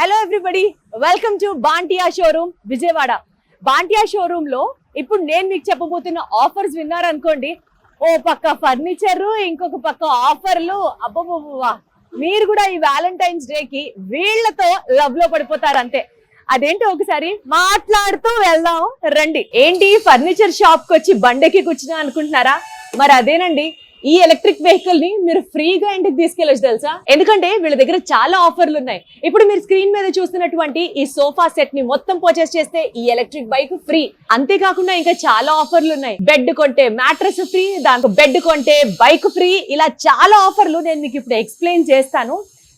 Hello everybody, welcome to బాంటియా showroom Vijayawada. బాంటియా showroom లో ఇప్పుడు నేను మీకు చెప్పబోతున్న ఆఫర్స్ విన్నారనుకోండి, ఓ పక్క ఫర్నిచర్, ఇంకొక పక్క ఆఫర్లు. అబ్బబ్బబ్బా, మీరు కూడా ఈ వ్యాలంటైన్స్ డే కి వీళ్లతో లవ్ లో పడిపోతారు అంతే. అదేంటి ఒకసారి మాట్లాడుతూ వెళ్దాం రండి. ఏంటి ఫర్నిచర్ షాప్ కి వచ్చి బండెక్కి కూర్చున్నా అనుకుంటున్నారా? మరి అదేనండి, ఈ ఎలక్ట్రిక్ వెహికల్ ని మీరు ఫ్రీగా ఇంటికి తీసుకెళ్ళొచ్చు తెలుసా. ఎందుకంటే వీళ్ళ దగ్గర చాలా ఆఫర్లు ఉన్నాయి. ఇప్పుడు మీరు స్క్రీన్ మీద చూస్తున్నటువంటి ఈ సోఫా సెట్ ని మొత్తం పర్చేస్ చేస్తే ఈ ఎలక్ట్రిక్ బైక్ ఫ్రీ. అంతేకాకుండా ఇంకా చాలా ఆఫర్లు ఉన్నాయి. బెడ్ కొంటే మ్యాట్రెస్ ఫ్రీ, దాంతో బెడ్ కొంటే బైక్ ఫ్రీ, ఇలా చాలా ఆఫర్లు నేను మీకు ఇప్పుడు ఎక్స్ప్లెయిన్ చేస్తాను.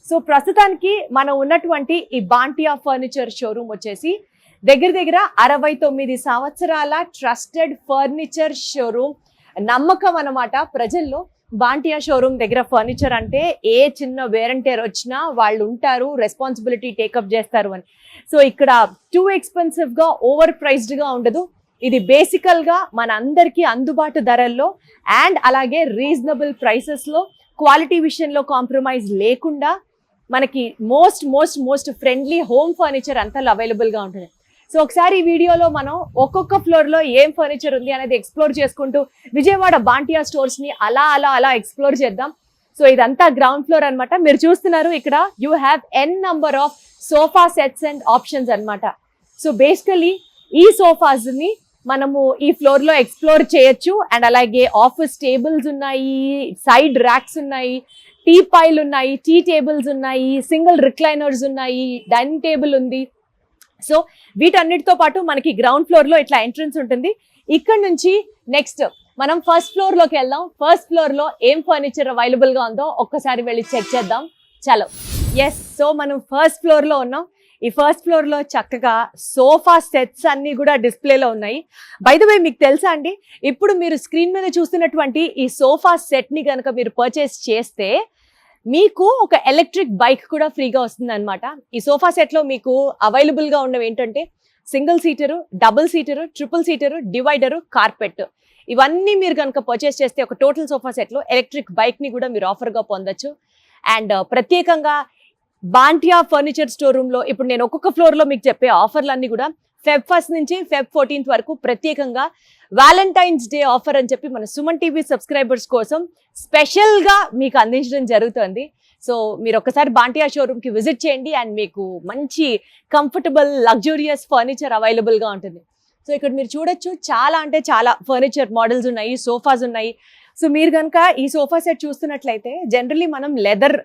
సో ప్రస్తుతానికి మనం ఉన్నటువంటి ఈ బాంటియా ఫర్నిచర్ షోరూమ్ వచ్చేసి దగ్గర దగ్గర 69 సంవత్సరాల ట్రస్టెడ్ ఫర్నిచర్ షోరూమ్. నమ్మకం అన్నమాట ప్రజల్లో. బాంటియా షోరూమ్ దగ్గర ఫర్నిచర్ అంటే ఏ చిన్న వేర్ అండ్ టేర్ వచ్చినా వాళ్ళు ఉంటారు, రెస్పాన్సిబిలిటీ టేకప్ చేస్తారు అని. సో ఇక్కడ టూ ఎక్స్పెన్సివ్ గా, ఓవర్ ప్రైస్డ్ గా ఉండదు. ఇది బేసికల్ గా మన అందరికీ అందుబాటు ధరల్లో అండ్ అలాగే రీజనబుల్ ప్రైసెస్ లో, క్వాలిటీ విషయంలో కాంప్రమైజ్ లేకుండా మనకి most most most friendly home furniture అంతా అవైలబుల్ గా ఉంటుంది. సో ఒకసారి ఈ వీడియోలో మనం ఒక్కొక్క ఫ్లోర్ లో ఏం ఫర్నిచర్ ఉంది అనేది ఎక్స్ప్లోర్ చేసుకుంటూ విజయవాడ బాంటియా స్టోర్స్ ని అలా అలా అలా ఎక్స్ప్లోర్ చేద్దాం. సో ఇదంతా గ్రౌండ్ ఫ్లోర్ అన్నమాట. మీరు చూస్తున్నారు ఇక్కడ you have an number of sofa sets and options అన్నమాట. సో బేసికలీ ఈ సోఫాస్ ని మనము ఈ ఫ్లోర్ లో ఎక్స్ప్లోర్ చేయొచ్చు. అండ్ అలాగే ఆఫీస్ టేబుల్స్ ఉన్నాయి, సైడ్ ర్యాక్స్ ఉన్నాయి, టీ పైల్ ఉన్నాయి, టీ టేబుల్స్ ఉన్నాయి, సింగిల్ రిక్లైనర్స్ ఉన్నాయి, డైనింగ్ టేబుల్ ఉంది. సో వీటన్నిటితో పాటు మనకి గ్రౌండ్ ఫ్లోర్ లో ఇట్లా ఎంట్రన్స్ ఉంటుంది. ఇక్కడ నుంచి నెక్స్ట్ మనం ఫస్ట్ ఫ్లోర్ లోకి వెళ్దాం. ఫస్ట్ ఫ్లోర్ లో ఏం ఫర్నిచర్ అవైలబుల్ గా ఉందో ఒక్కసారి వెళ్ళి చెక్ చేద్దాం. చలో. ఎస్, సో మనం ఫస్ట్ ఫ్లోర్ లో ఉన్నాం. ఈ ఫస్ట్ ఫ్లోర్ లో చక్కగా సోఫా సెట్స్ అన్ని కూడా డిస్ప్లేలో ఉన్నాయి. బై ద వే, మీకు తెలుసా అండి, ఇప్పుడు మీరు స్క్రీన్ మీద చూస్తున్నటువంటి ఈ సోఫా సెట్ ని కనుక మీరు పర్చేస్ చేస్తే మీకు ఒక ఎలక్ట్రిక్ బైక్ కూడా ఫ్రీగా వస్తుంది అనమాట. ఈ సోఫా సెట్ లో మీకు అవైలబుల్ గా ఉన్నవి ఏంటంటే single సీటరు, double సీటరు, triple సీటరు, divider, carpet. ఇవన్నీ మీరు కనుక పర్చేస్ చేస్తే ఒక టోటల్ సోఫా సెట్ లో ఎలక్ట్రిక్ బైక్ ని కూడా మీరు ఆఫర్ గా పొందొచ్చు. అండ్ ప్రత్యేకంగా బాంటియా ఫర్నిచర్ స్టోర్ రూమ్ లో ఇప్పుడు నేను ఒక్కొక్క ఫ్లోర్ లో మీకు చెప్పే ఆఫర్లన్నీ కూడా ఫెబ్ 1 నుంచి ఫెబ్ 14 వరకు ప్రత్యేకంగా వ్యాలంటైన్స్ డే ఆఫర్ అని చెప్పి మన సుమన్ టీవీ సబ్స్క్రైబర్స్ కోసం స్పెషల్ గా మీకు అందించడం జరుగుతుంది. సో మీరు ఒకసారి బాంటియా షోరూమ్ కి విజిట్ చేయండి అండ్ మీకు మంచి కంఫర్టబుల్ లగ్జూరియస్ ఫర్నిచర్ అవైలబుల్ గా ఉంటుంది. సో ఇక్కడ మీరు చూడొచ్చు, చాలా అంటే చాలా ఫర్నిచర్ మోడల్స్ ఉన్నాయి, సోఫాస్ ఉన్నాయి. సో మీరు కనుక ఈ సోఫా సెట్ చూస్తున్నట్లయితే జనరల్లీ మనం లెదర్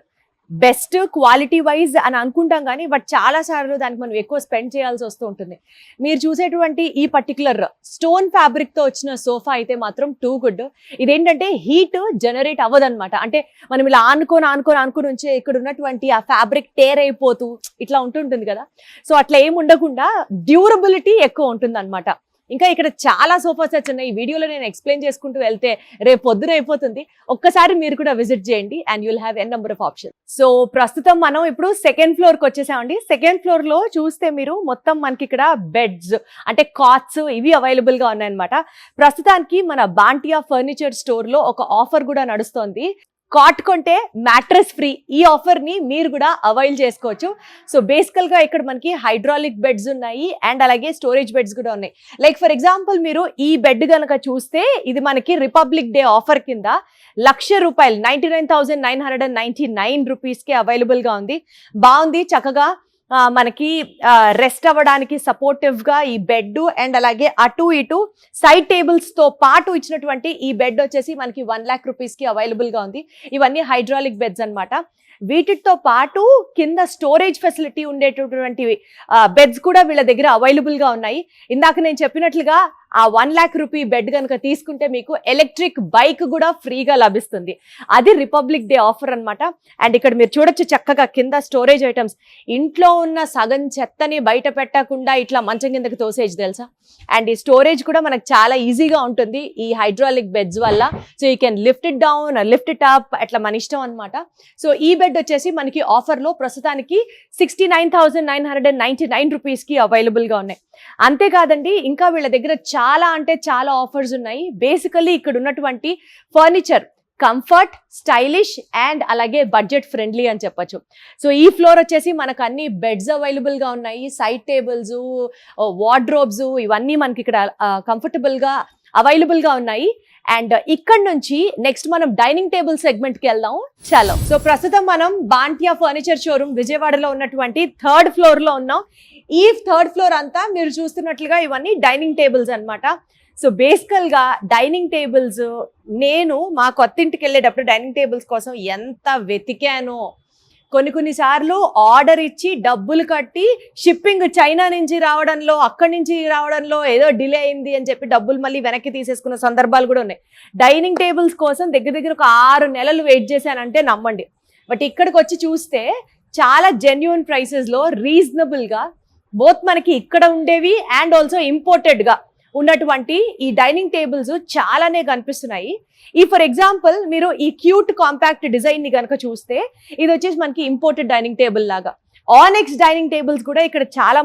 బెస్ట్ క్వాలిటీ వైజ్ అని అనుకుంటాం కానీ బట్ చాలా సార్లు దానికి మనం ఎక్కువ స్పెండ్ చేయాల్సి వస్తూ ఉంటుంది. మీరు చూసేటువంటి ఈ పర్టికులర్ స్టోన్ ఫ్యాబ్రిక్ తో వచ్చిన సోఫా అయితే మాత్రం టూ గుడ్. ఇదేంటంటే హీట్ జనరేట్ అవ్వదన్నమాట. అంటే మనం ఇలా ఆనుకొని ఉంచే ఇక్కడ ఉన్నటువంటి ఆ ఫ్యాబ్రిక్ టేర్ అయిపోతూ ఇట్లా ఉంటుంటుంది కదా. సో అట్లా ఏమి ఉండకుండా డ్యూరబిలిటీ ఎక్కువ ఉంటుంది అనమాట. ఇంకా ఇక్కడ చాలా సోఫా సెట్స్ ఉన్నాయి. ఈ వీడియోలో నేను ఎక్స్ప్లెయిన్ చేసుకుంటూ వెళ్తే రేపు పొద్దున అయిపోతుంది. ఒక్కసారి మీరు కూడా విజిట్ చేయండి and you'll have an number of option. So ప్రస్తుతం మనం ఇప్పుడు సెకండ్ ఫ్లోర్ కి వచ్చేసామండి. సెకండ్ ఫ్లోర్ లో చూస్తే మీరు మొత్తం మనకి ఇక్కడ బెడ్స్ అంటే కాట్స్ ఇవి అవైలబుల్ గా ఉన్నాయన్నమాట. ప్రస్తుతానికి మన బాంటియా ఫర్నిచర్ స్టోర్ లో ఒక ఆఫర్ కూడా నడుస్తోంది. కాట్ కొంటే మ్యాట్రెస్ ఫ్రీ. ఈ ఆఫర్ ని మీరు కూడా అవైల్ చేసుకోవచ్చు. సో బేసికల్ గా ఇక్కడ మనకి హైడ్రాలిక్ బెడ్స్ ఉన్నాయి అండ్ అలాగే స్టోరేజ్ బెడ్స్ కూడా ఉన్నాయి. లైక్ ఫర్ ఎగ్జాంపుల్ మీరు ఈ బెడ్ కనుక చూస్తే ఇది మనకి రిపబ్లిక్ డే ఆఫర్ కింద ₹1,00,000 $99,999 రూపీస్ కి అవైలబుల్ గా ఉంది. బాగుంది, చక్కగా మనకి రెస్ట్ అవ్వడానికి సపోర్టివ్ గా ఈ బెడ్ అండ్ అలాగే అటు ఇటు సైడ్ టేబుల్స్ తో పాటు ఇచ్చినటువంటి ఈ బెడ్ వచ్చేసి మనకి ₹1,00,000 కి అవైలబుల్ గా ఉంది. ఇవన్నీ హైడ్రాలిక్ బెడ్స్ అన్నమాట. వీటితో పాటు కింద స్టోరేజ్ ఫెసిలిటీ ఉండేటటువంటి బెడ్స్ కూడా వీళ్ళ దగ్గర అవైలబుల్ గా ఉన్నాయి. ఇందాక నేను చెప్పినట్లుగా ఆ ₹1,00,000 బెడ్ కనుక తీసుకుంటే మీకు ఎలక్ట్రిక్ బైక్ కూడా ఫ్రీగా లభిస్తుంది. అది రిపబ్లిక్ డే ఆఫర్ అన్నమాట. అండ్ ఇక్కడ మీరు చూడొచ్చు, చక్కగా కింద స్టోరేజ్ ఐటమ్స్. ఇంట్లో ఉన్న సగం చెత్తని బయట పెట్టకుండా ఇట్లా మంచం కిందకి తోసేజ్ తెలుసా. అండ్ ఈ స్టోరేజ్ కూడా మనకు చాలా ఈజీగా ఉంటుంది ఈ హైడ్రాలిక్ బెడ్స్ వల్ల. So you can lift it down, lift it up, అట్లా మన ఇష్టం అనమాట. సో ఈ బెడ్ వచ్చేసి మనకి ఆఫర్ లో ప్రస్తుతానికి ₹69,999 రూపీస్ కి అవైలబుల్ గా ఉన్నాయి. అంతేకాదండి, ఇంకా వీళ్ళ దగ్గర చాలా అంటే చాలా ఆఫర్స్ ఉన్నాయి. బేసికల్లీ ఇక్కడ ఉన్నటువంటి ఫర్నిచర్ కంఫర్ట్, స్టైలిష్ అండ్ అలాగే బడ్జెట్ ఫ్రెండ్లీ అని చెప్పొచ్చు. సో ఈ ఫ్లోర్ వచ్చేసి మనకు అన్ని బెడ్స్ అవైలబుల్గా ఉన్నాయి, సైడ్ టేబుల్స్, వార్డ్రోబ్స్ ఇవన్నీ మనకి ఇక్కడ కంఫర్టబుల్గా అవైలబుల్గా ఉన్నాయి. అండ్ ఇక్కడ నుంచి నెక్స్ట్ మనం డైనింగ్ టేబుల్ సెగ్మెంట్కి వెళ్దాం. చలో. సో ప్రస్తుతం మనం బాంటియా ఫర్నిచర్ షోరూమ్ విజయవాడలో ఉన్నటువంటి 3rd ఫ్లోర్లో ఉన్నాం. ఈ 3rd ఫ్లోర్ అంతా మీరు చూస్తున్నట్లుగా ఇవన్నీ డైనింగ్ టేబుల్స్ అన్నమాట. సో బేసికల్గా డైనింగ్ టేబుల్స్ నేను మా కొత్త ఇంటికి వెళ్ళేటప్పుడు డైనింగ్ టేబుల్స్ కోసం ఎంత వెతికానో. కొన్నిసార్లు ఆర్డర్ ఇచ్చి డబ్బులు కట్టి షిప్పింగ్ చైనా నుంచి రావడంలో, అక్కడి నుంచి రావడంలో ఏదో డిలే అయింది అని చెప్పి డబ్బులు మళ్ళీ వెనక్కి తీసేసుకున్న సందర్భాలు కూడా ఉన్నాయి. డైనింగ్ టేబుల్స్ కోసం దగ్గర ఒక 6 నెలలు వెయిట్ చేశానంటే నమ్మండి. బట్ ఇక్కడికి వచ్చి చూస్తే చాలా జెన్యూన్ ప్రైసెస్లో రీజనబుల్గా బోత్ మనకి ఇక్కడ ఉండేవి అండ్ ఆల్సో ఇంపోర్టెడ్గా ఉన్నటువంటి ఈ డైనింగ్ టేబుల్స్ చాలానే కనిపిస్తున్నాయి. ఈ ఫర్ ఎగ్జాంపుల్ మీరు ఈ క్యూట్ కాంపాక్ట్ డిజైన్ ని కనుక చూస్తే ఇది వచ్చేసి మనకి ఇంపోర్టెడ్ డైనింగ్ టేబుల్ లాగా. ఆనెక్స్ డైనింగ్ టేబుల్స్ కూడా ఇక్కడ చాలా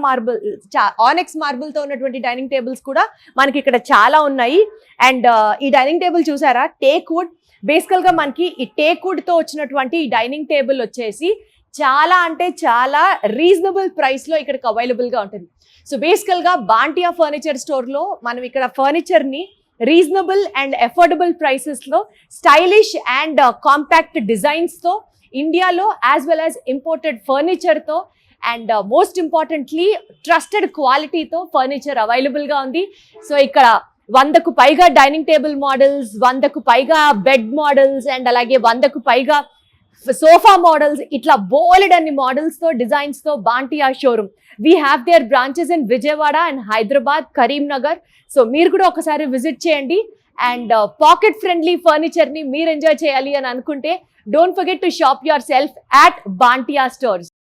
ఆనెక్స్ మార్బుల్ తో ఉన్నటువంటి డైనింగ్ టేబుల్స్ కూడా మనకి ఇక్కడ చాలా ఉన్నాయి. అండ్ ఈ డైనింగ్ టేబుల్ చూసారా, టేక్ వుడ్. బేసికల్ గా మనకి ఈ టేక్ వుడ్ తో వచ్చినటువంటి ఈ డైనింగ్ టేబుల్ వచ్చేసి చాలా అంటే చాలా రీజనబుల్ ప్రైస్ లో ఇక్కడికి అవైలబుల్ గా ఉంటుంది. సో బేసికల్ గా బాంటియా ఫర్నిచర్ స్టోర్ లో మనం ఇక్కడ ఫర్నిచర్ ని రీజనబుల్ అండ్ అఫోర్డబుల్ ప్రైసెస్ లో స్టైలిష్ అండ్ కాంపాక్ట్ డిజైన్స్ తో ఇండియాలో as well as imported furniture తో అండ్ మోస్ట్ ఇంపార్టెంట్లీ ట్రస్టెడ్ క్వాలిటీతో ఫర్నిచర్ అవైలబుల్ గా ఉంది. సో ఇక్కడ 100కు పైగా డైనింగ్ టేబుల్ మోడల్స్, 100కు పైగా బెడ్ మోడల్స్ అండ్ అలాగే 100కు పైగా సోఫా మోడల్స్, ఇట్లా బోలెడ్ అన్ని మోడల్స్ తో డిజైన్స్ తో Bantia showroom. We have their branches in Vijayawada and Hyderabad, Karimnagar. So మీరు కూడా ఒకసారి విజిట్ చేయండి. అండ్ పాకెట్ ఫ్రెండ్లీ ఫర్నిచర్ ని మీరు ఎంజాయ్ చేయాలి అని అనుకుంటే don't forget to shop your self at బాంటియా stores.